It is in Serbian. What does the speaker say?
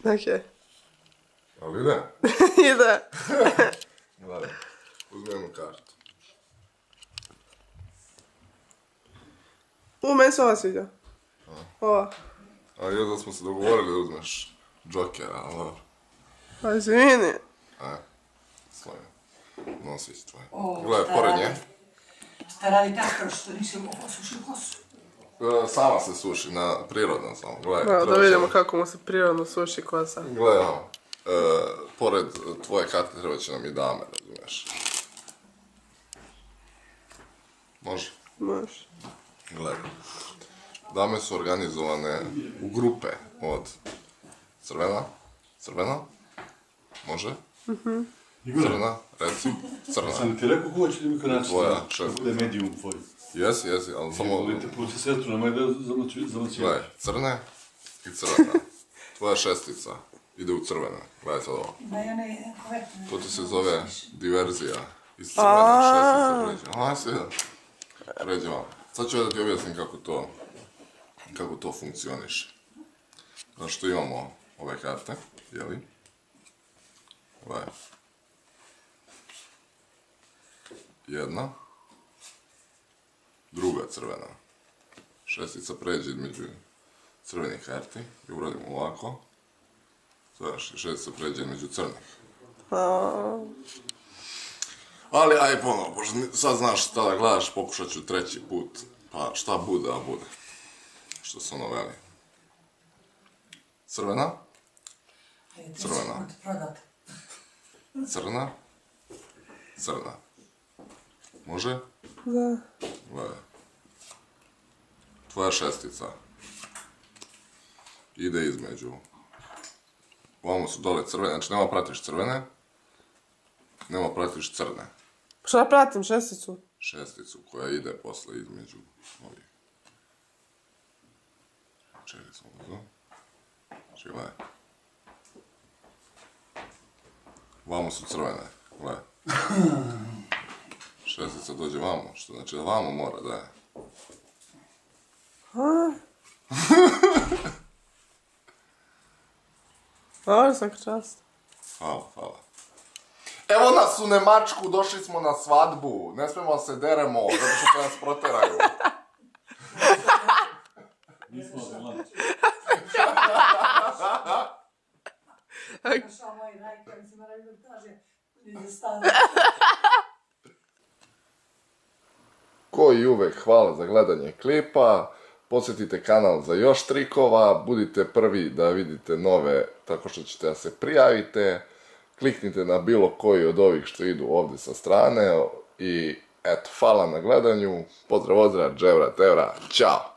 Ok. Ali ide? Ide. Gledaj, uzmi jednu kartu. Meni se ova sviđa. Ova. A još da smo se dogovorili da uzmeš Jokera, ali dobro. Pa izvini. Svoje. Nosi si tvoje. Gledaj, pored nje. Šta radi tako što nisi osušio kosu? Sama se suši, na prirodno samo. Da vidimo kako mu se prirodno suši kosa. Gledaj, pored tvoje karte treba će nam i dame, razumiješ. Može? Može. Gledaj. Dame su organizovane u grupe od crvena, može? Crna, reci, crna. Sam ti rekao ko će da mi konači Tvoja šestica. Da je medijum tvoj. Jesi, ali samo... Volite puti sestru, nemoj da zamaćivaš. Gledaj, crne i crvena. Tvoja šestica ide u crvena. Gledaj sad ovo. To ti se zove diverzija. Iz crvena šestica pređe. Aha, sviđa. Pređe vam. Sad ću ja da ti objasnim kako to funkcioniše. Zato što imamo ove karte, jeli? Gledaj. Jedna. Druga crvena. Šestica pređe između crvenih karti i uradimo ovako. Šestica pređe između crnih. Ali, aj ponovno, pošto sad znaš šta da gledaš, pokušat ću treći put. Pa šta bude, a bude. Što se ono veli. Crvena. Crvena. Crna. Crna. Može? Da. Gledaj. Tvoja šestica ide između. Ovamo su dole crvene, znači nema pratiš crvene, nema pratiš crne. Šta pratim, šesticu? Šesticu koja ide posle između ovih. Čekaj sam uzo. Znači gledaj. Vamo su crvene, gledaj. Šestica dođe vamo, što znači da vamo mora da je. Hvala, svaka čast. Hvala. Evo nas u Nemačku, došli smo na svadbu. Ne smemo se deremo, zato što nas proteraju. Nismo Zelanci. Našao moj rajka, mislim, mora da kaže, ne zastane. Ko i uvek, hvala za gledanje klipa. Posjetite kanal za još trikova. Budite prvi da vidite nove tako što ćete da se prijavite. Kliknite na bilo koji od ovih što idu ovdje sa strane. I eto, hvala na gledanju. Pozdrav, dževra, tevra, ćao!